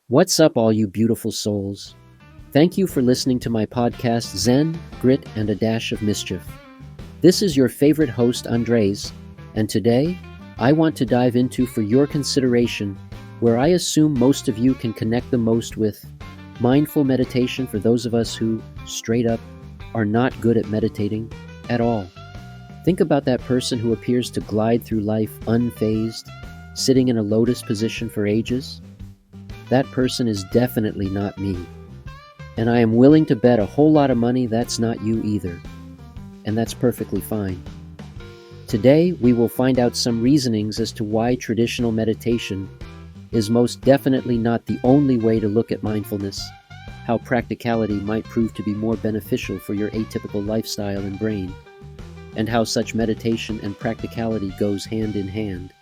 What's up, all you beautiful souls? Thank you for listening to my podcast, Zen, Grit, and a Dash of Mischief. This is your favorite host, Andres, and today I want to dive into for your consideration where I assume most of you can connect the most with mindful meditation for those of us who, straight up, are not good at meditating at all. Think about that person who appears to glide through life unfazed, sitting in a lotus position for ages. That person is definitely not me. And I am willing to bet a whole lot of money that's not you either. And that's perfectly fine. Today, we will find out some reasonings as to why traditional meditation is most definitely not the only way to look at mindfulness, how practicality might prove to be more beneficial for your atypical lifestyle and brain, and how such meditation and practicality goes hand in hand.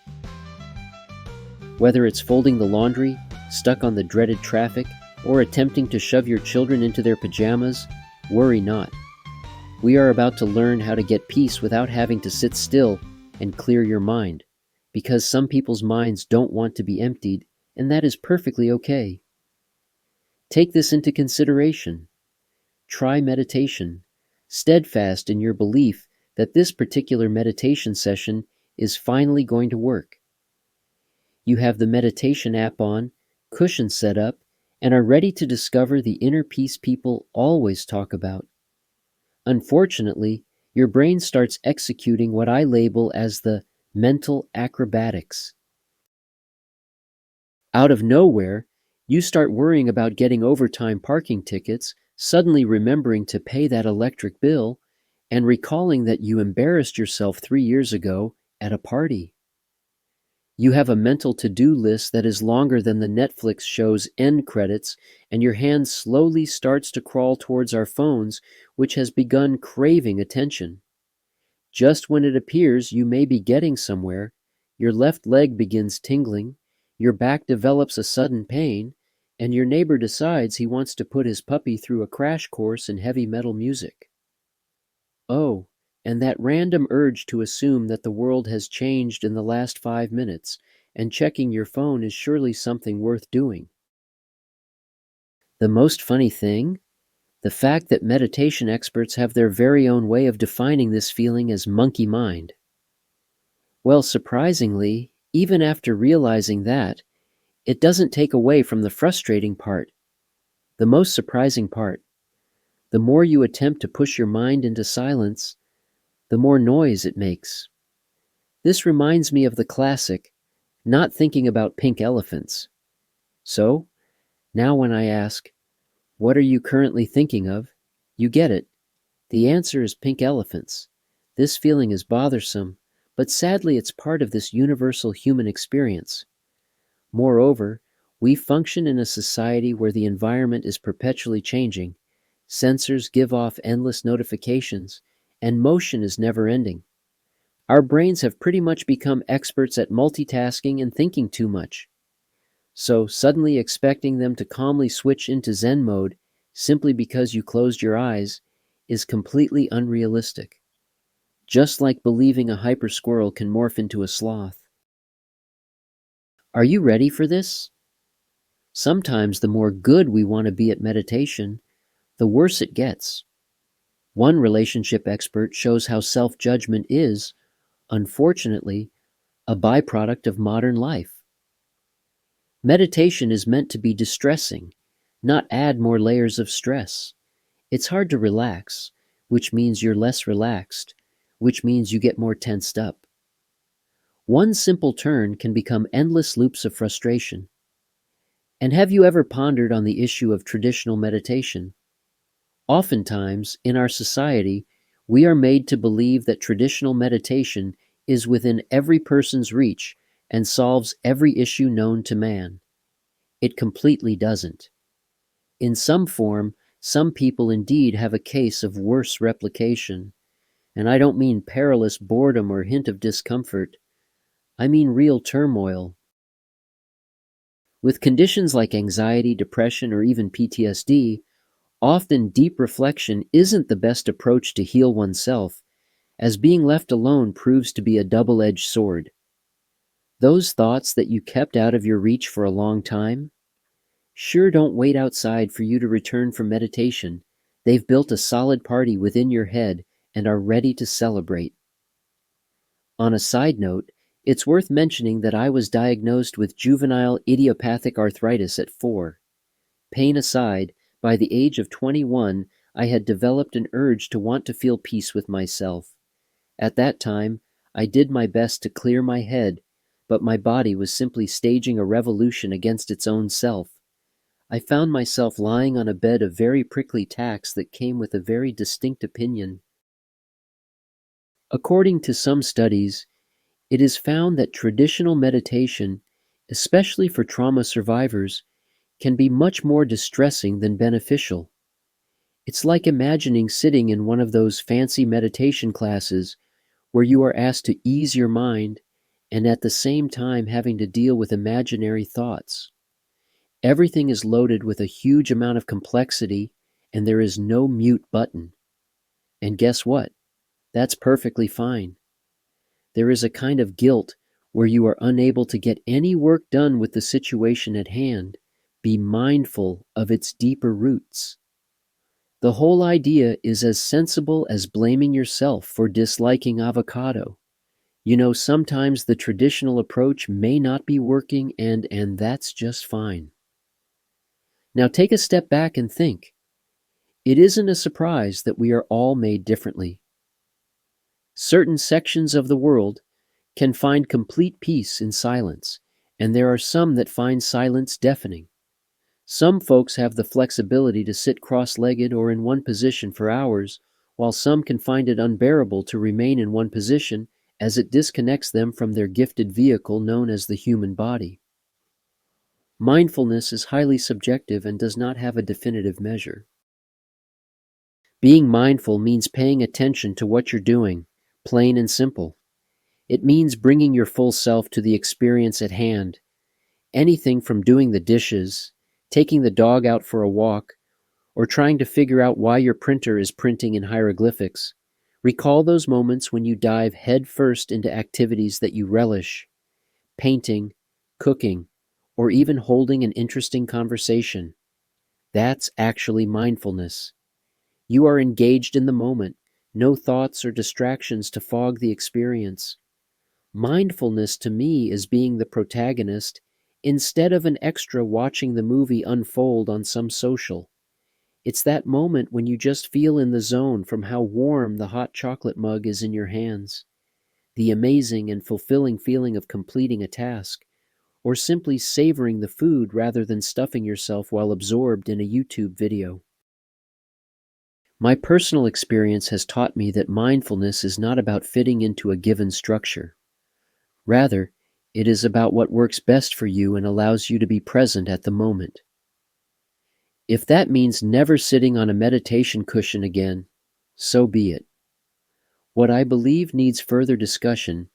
Whether it's folding the laundry, stuck on the dreaded traffic, or attempting to shove your children into their pajamas, worry not. We are about to learn how to get peace without having to sit still and clear your mind, because some people's minds don't want to be emptied, and that is perfectly okay. Take this into consideration. Try meditation, steadfast in your belief that this particular meditation session is finally going to work. You have the meditation app on, cushion set up, and are ready to discover the inner peace people always talk about. Unfortunately, your brain starts executing what I label as the mental acrobatics. Out of nowhere, you start worrying about getting overtime parking tickets, suddenly remembering to pay that electric bill, and recalling that you embarrassed yourself 3 years ago at a party. You have a mental to-do list that is longer than the Netflix show's end credits, and your hand slowly starts to crawl towards our phones, which has begun craving attention. Just when it appears you may be getting somewhere, your left leg begins tingling, your back develops a sudden pain, and your neighbor decides he wants to put his puppy through a crash course in heavy metal music. Oh, and that random urge to assume that the world has changed in the last 5 minutes, and checking your phone is surely something worth doing. The most funny thing? The fact that meditation experts have their very own way of defining this feeling as monkey mind. Well, surprisingly, even after realizing that, it doesn't take away from the frustrating part. The most surprising part. The more you attempt to push your mind into silence, the more noise it makes. This reminds me of the classic, not thinking about pink elephants. So, now when I ask, what are you currently thinking of? You get it. The answer is pink elephants. This feeling is bothersome, but sadly it's part of this universal human experience. Moreover, we function in a society where the environment is perpetually changing, sensors give off endless notifications, and motion is never ending. Our brains have pretty much become experts at multitasking and thinking too much. So suddenly expecting them to calmly switch into Zen mode simply because you closed your eyes is completely unrealistic. Just like believing a hyper squirrel can morph into a sloth. Are you ready for this? Sometimes the more good we want to be at meditation, the worse it gets. One relationship expert shows how self-judgment is, unfortunately, a byproduct of modern life. Meditation is meant to be distressing, not add more layers of stress. It's hard to relax, which means you're less relaxed, which means you get more tensed up. One simple turn can become endless loops of frustration. And have you ever pondered on the issue of traditional meditation? Oftentimes, in our society, we are made to believe that traditional meditation is within every person's reach and solves every issue known to man. It completely doesn't. In some form, some people indeed have a case of worse replication, and I don't mean perilous boredom or hint of discomfort. I mean real turmoil. With conditions like anxiety, depression, or even PTSD, often deep reflection isn't the best approach to heal oneself, as being left alone proves to be a double-edged sword. Those thoughts that you kept out of your reach for a long time, sure don't wait outside for you to return from meditation. They've built a solid party within your head and are ready to celebrate. On a side note, it's worth mentioning that I was diagnosed with juvenile idiopathic arthritis at 4. Pain aside, by the age of 21, I had developed an urge to want to feel peace with myself. At that time, I did my best to clear my head, but my body was simply staging a revolution against its own self. I found myself lying on a bed of very prickly tacks that came with a very distinct opinion. According to some studies, it is found that traditional meditation, especially for trauma survivors, can be much more distressing than beneficial. It's like imagining sitting in one of those fancy meditation classes where you are asked to ease your mind and at the same time having to deal with imaginary thoughts. Everything is loaded with a huge amount of complexity and there is no mute button. And guess what? That's perfectly fine. There is a kind of guilt where you are unable to get any work done with the situation at hand. Be mindful of its deeper roots. The whole idea is as sensible as blaming yourself for disliking avocado. You know, sometimes the traditional approach may not be working and that's just fine. Now take a step back and think. It isn't a surprise that we are all made differently. Certain sections of the world can find complete peace in silence, and there are some that find silence deafening. Some folks have the flexibility to sit cross-legged or in one position for hours, while some can find it unbearable to remain in one position as it disconnects them from their gifted vehicle known as the human body. Mindfulness is highly subjective and does not have a definitive measure. Being mindful means paying attention to what you're doing, plain and simple. It means bringing your full self to the experience at hand. Anything from doing the dishes, taking the dog out for a walk, or trying to figure out why your printer is printing in hieroglyphics. Recall those moments when you dive headfirst into activities that you relish, painting, cooking, or even holding an interesting conversation. That's actually mindfulness. You are engaged in the moment, no thoughts or distractions to fog the experience. Mindfulness to me is being the protagonist instead of an extra watching the movie unfold on some social. It's that moment when you just feel in the zone from how warm the hot chocolate mug is in your hands, the amazing and fulfilling feeling of completing a task, or simply savoring the food rather than stuffing yourself while absorbed in a YouTube video. My personal experience has taught me that mindfulness is not about fitting into a given structure. Rather, it is about what works best for you and allows you to be present at the moment. If that means never sitting on a meditation cushion again, so be it. What I believe needs further discussion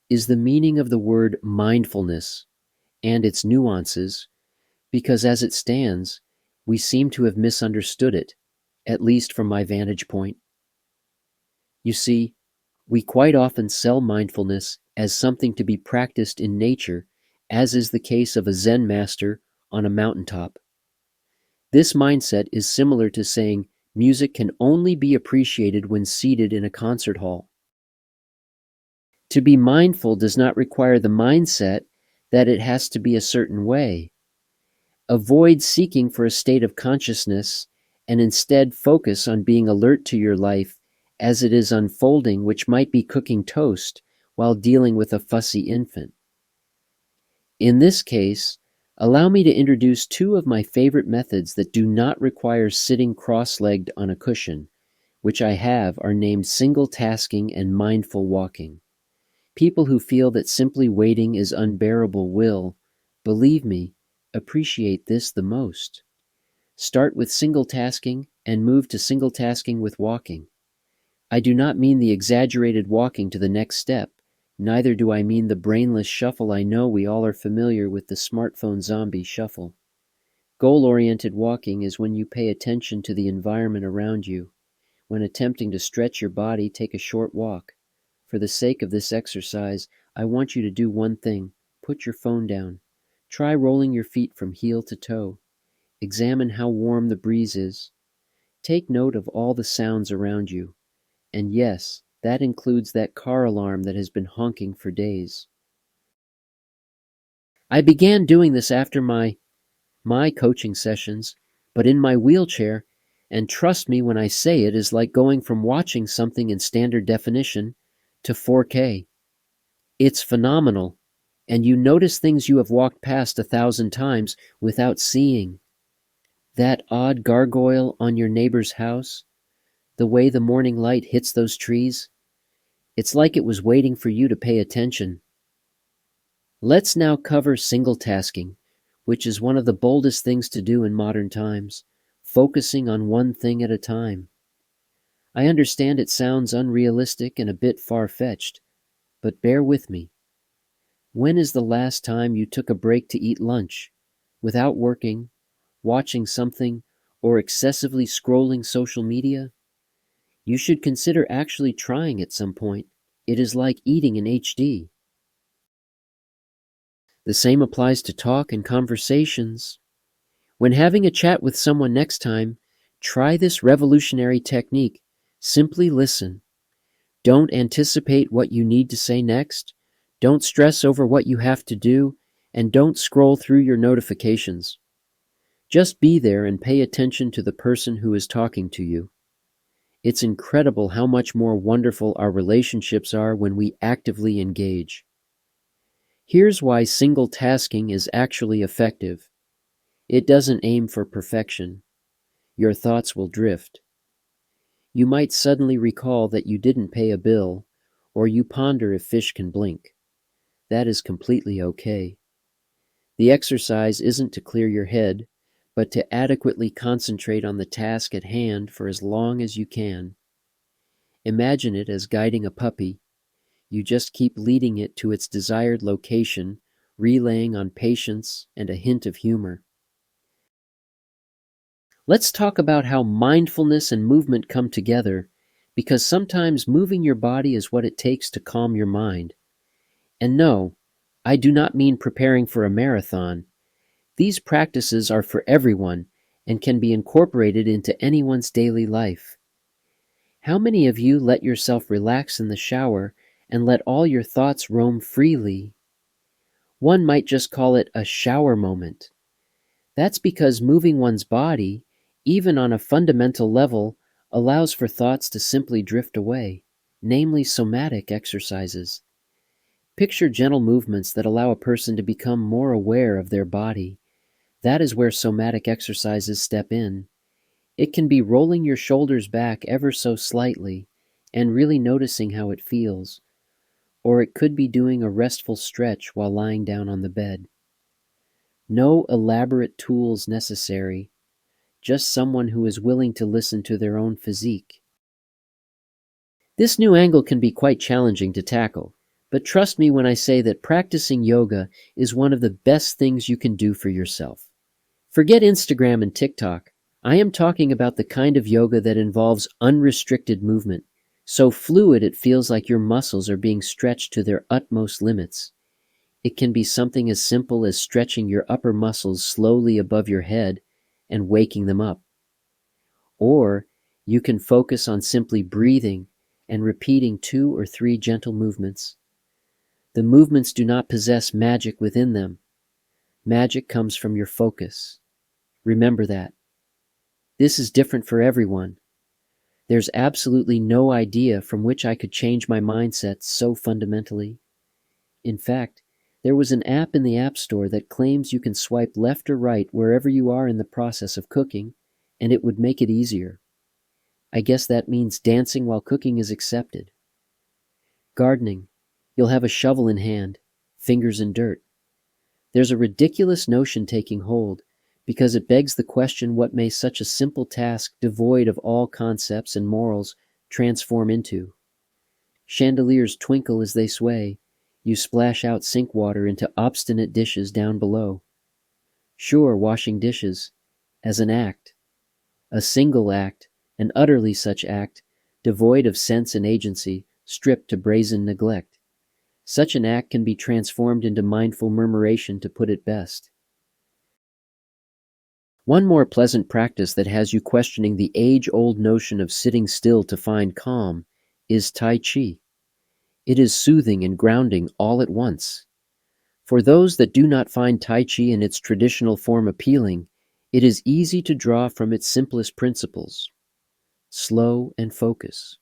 is the meaning of the word mindfulness and its nuances, because as it stands, we seem to have misunderstood it, at least from my vantage point. You see, we quite often sell mindfulness as something to be practiced in nature, as is the case of a zen-master on a mountaintop. This mindset is similar to saying music can only be appreciated when seated in a concert hall. To be mindful does not require the mindset that it has to be a certain way. Avoid seeking for a state of consciousness and instead focus on being alert to your life as it is unfolding, which might be cooking toast while dealing with a fussy infant. In this case, allow me to introduce two of my favorite methods that do not require sitting cross-legged on a cushion, which I have are named single tasking and mindful walking. People who feel that simply waiting is unbearable will, believe me, appreciate this the most. Start with single tasking and move to single tasking with walking. I do not mean the exaggerated walking to the next step. Neither do I mean the brainless shuffle I know we all are familiar with, the smartphone zombie shuffle. Goal-oriented walking is when you pay attention to the environment around you. When attempting to stretch your body, take a short walk. For the sake of this exercise, I want you to do one thing. Put your phone down. Try rolling your feet from heel to toe. Examine how warm the breeze is. Take note of all the sounds around you. And yes, that includes that car alarm that has been honking for days. I began doing this after my coaching sessions, but in my wheelchair, and trust me when I say it is like going from watching something in standard definition to 4K. It's phenomenal, and you notice things you have walked past 1,000 times without seeing. That odd gargoyle on your neighbor's house, the way the morning light hits those trees, it's like it was waiting for you to pay attention. Let's now cover single tasking, which is one of the boldest things to do in modern times, focusing on one thing at a time. I understand it sounds unrealistic and a bit far-fetched, but bear with me. When is the last time you took a break to eat lunch, without working, watching something, or excessively scrolling social media? You should consider actually trying at some point. It is like eating in HD. The same applies to talk and conversations. When having a chat with someone next time, try this revolutionary technique. Simply listen. Don't anticipate what you need to say next. Don't stress over what you have to do, and don't scroll through your notifications. Just be there and pay attention to the person who is talking to you. It's incredible how much more wonderful our relationships are when we actively engage. Here's why single tasking is actually effective. It doesn't aim for perfection. Your thoughts will drift. You might suddenly recall that you didn't pay a bill, or you ponder if fish can blink. That is completely okay. The exercise isn't to clear your head, but to adequately concentrate on the task at hand for as long as you can. Imagine it as guiding a puppy. You just keep leading it to its desired location, relaying on patience and a hint of humor. Let's talk about how mindfulness and movement come together, because sometimes moving your body is what it takes to calm your mind. And no, I do not mean preparing for a marathon. These practices are for everyone and can be incorporated into anyone's daily life. How many of you let yourself relax in the shower and let all your thoughts roam freely? One might just call it a shower moment. That's because moving one's body, even on a fundamental level, allows for thoughts to simply drift away, namely somatic exercises. Picture gentle movements that allow a person to become more aware of their body. That is where somatic exercises step in. It can be rolling your shoulders back ever so slightly and really noticing how it feels, or it could be doing a restful stretch while lying down on the bed. No elaborate tools necessary, just someone who is willing to listen to their own physique. This new angle can be quite challenging to tackle, but trust me when I say that practicing yoga is one of the best things you can do for yourself. Forget Instagram and TikTok. I am talking about the kind of yoga that involves unrestricted movement, so fluid it feels like your muscles are being stretched to their utmost limits. It can be something as simple as stretching your upper muscles slowly above your head and waking them up. Or you can focus on simply breathing and repeating 2 or 3 gentle movements. The movements do not possess magic within them. Magic comes from your focus. Remember that. This is different for everyone. There's absolutely no idea from which I could change my mindset so fundamentally. In fact, there was an app in the App Store that claims you can swipe left or right wherever you are in the process of cooking, and it would make it easier. I guess that means dancing while cooking is accepted. Gardening. You'll have a shovel in hand, fingers in dirt. There's a ridiculous notion taking hold, because it begs the question, what may such a simple task devoid of all concepts and morals transform into? Chandeliers twinkle as they sway. You splash out sink water into obstinate dishes down below. Sure, washing dishes, as an act, a single act, an utterly such act, devoid of sense and agency, stripped to brazen neglect. Such an act can be transformed into mindful murmuration, to put it best. One more pleasant practice that has you questioning the age-old notion of sitting still to find calm is Tai Chi. It is soothing and grounding all at once. For those that do not find Tai Chi in its traditional form appealing, it is easy to draw from its simplest principles: slow and focus.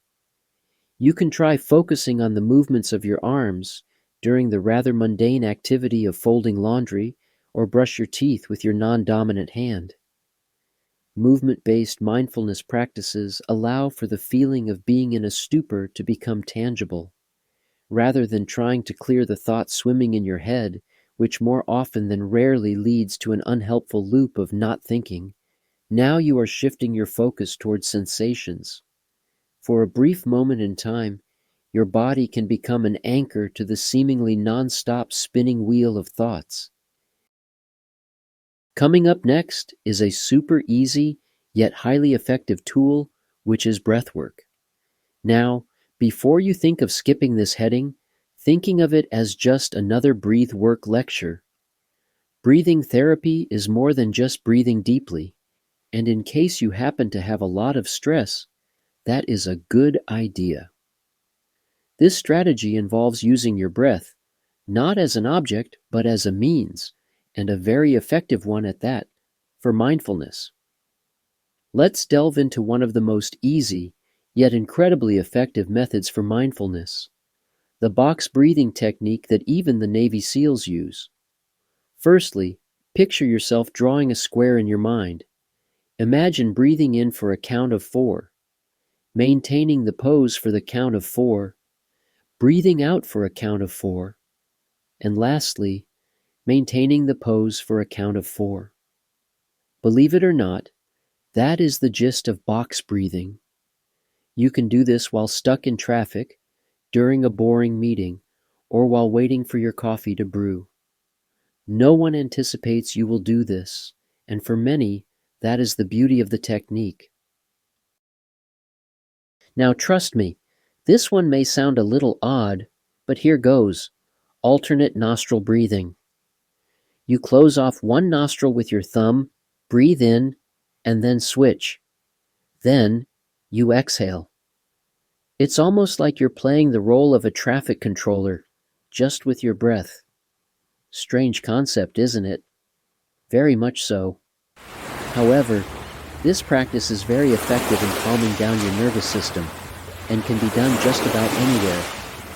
You can try focusing on the movements of your arms during the rather mundane activity of folding laundry or brush your teeth with your non-dominant hand. Movement-based mindfulness practices allow for the feeling of being in a stupor to become tangible, rather than trying to clear the thoughts swimming in your head, which more often than rarely leads to an unhelpful loop of not thinking. Now you are shifting your focus towards sensations. For a brief moment in time, your body can become an anchor to the seemingly non-stop spinning wheel of thoughts. Coming up next is a super easy yet highly effective tool, which is breathwork. Now, before you think of skipping this heading, thinking of it as just another breathe work lecture. Breathing therapy is more than just breathing deeply, and in case you happen to have a lot of stress, that is a good idea. This strategy involves using your breath, not as an object, but as a means, and a very effective one at that, for mindfulness. Let's delve into one of the most easy, yet incredibly effective methods for mindfulness: the box breathing technique that even the Navy SEALs use. Firstly, picture yourself drawing a square in your mind. Imagine breathing in for a count of 4, maintaining the pose for the count of 4, breathing out for a count of 4, and lastly, maintaining the pose for a count of 4. Believe it or not, that is the gist of box breathing. You can do this while stuck in traffic, during a boring meeting, or while waiting for your coffee to brew. No one anticipates you will do this, and for many, that is the beauty of the technique. Now trust me, this one may sound a little odd, but here goes: alternate nostril breathing. You close off one nostril with your thumb, breathe in, and then switch. Then, you exhale. It's almost like you're playing the role of a traffic controller, just with your breath. Strange concept, isn't it? Very much so. However, this practice is very effective in calming down your nervous system and can be done just about anywhere,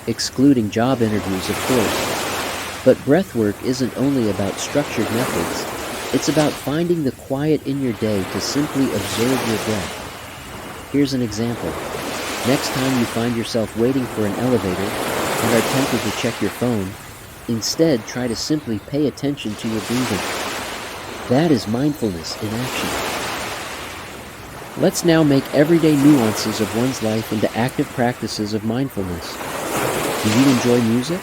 excluding job interviews, of course. But breathwork isn't only about structured methods. It's about finding the quiet in your day to simply observe your breath. Here's an example. Next time you find yourself waiting for an elevator and are tempted to check your phone, instead try to simply pay attention to your breathing. That is mindfulness in action. Let's now make everyday nuances of one's life into active practices of mindfulness. Do you enjoy music?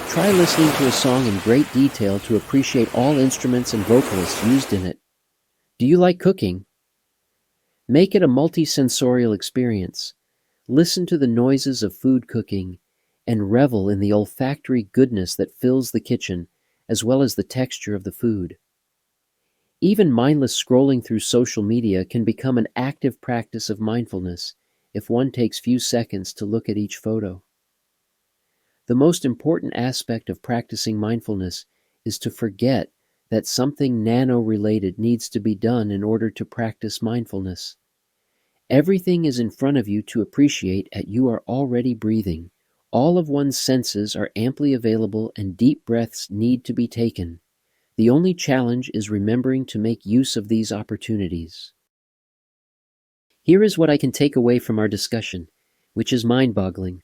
Try listening to a song in great detail to appreciate all instruments and vocalists used in it. Do you like cooking? Make it a multi-sensorial experience. Listen to the noises of food cooking and revel in the olfactory goodness that fills the kitchen, as well as the texture of the food. Even mindless scrolling through social media can become an active practice of mindfulness if one takes few seconds to look at each photo. The most important aspect of practicing mindfulness is to forget that something nano-related needs to be done in order to practice mindfulness. Everything is in front of you to appreciate, and you are already breathing. All of one's senses are amply available and deep breaths need to be taken. The only challenge is remembering to make use of these opportunities. Here is what I can take away from our discussion, which is mind-boggling.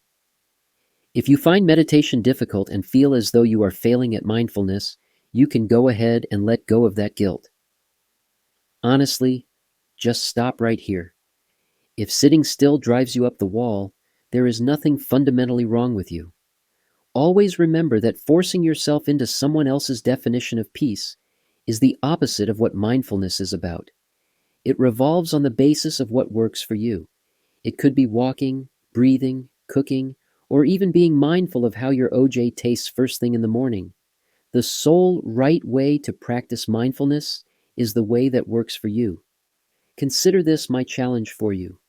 If you find meditation difficult and feel as though you are failing at mindfulness, you can go ahead and let go of that guilt. Honestly, just stop right here. If sitting still drives you up the wall, there is nothing fundamentally wrong with you. Always remember that forcing yourself into someone else's definition of peace is the opposite of what mindfulness is about. It revolves on the basis of what works for you. It could be walking, breathing, cooking, or even being mindful of how your OJ tastes first thing in the morning. The sole right way to practice mindfulness is the way that works for you. Consider this my challenge for you.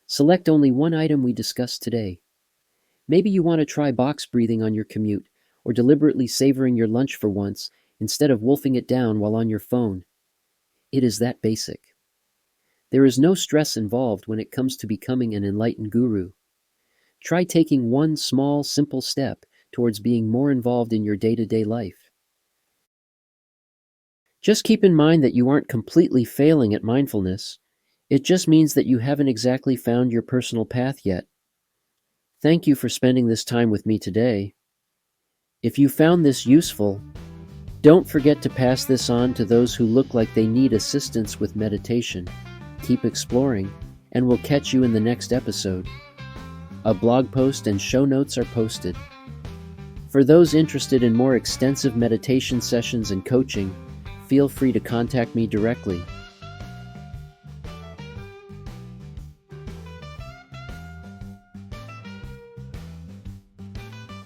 Select only one item we discussed today. Maybe you want to try box breathing on your commute, or deliberately savoring your lunch for once instead of wolfing it down while on your phone. It is that basic. There is no stress involved when it comes to becoming an enlightened guru. Try taking one small, simple step towards being more involved in your day-to-day life. Just keep in mind that you aren't completely failing at mindfulness. It just means that you haven't exactly found your personal path yet. Thank you for spending this time with me today. If you found this useful, don't forget to pass this on to those who look like they need assistance with meditation. Keep exploring, and we'll catch you in the next episode. A blog post and show notes are posted. For those interested in more extensive meditation sessions and coaching, feel free to contact me directly.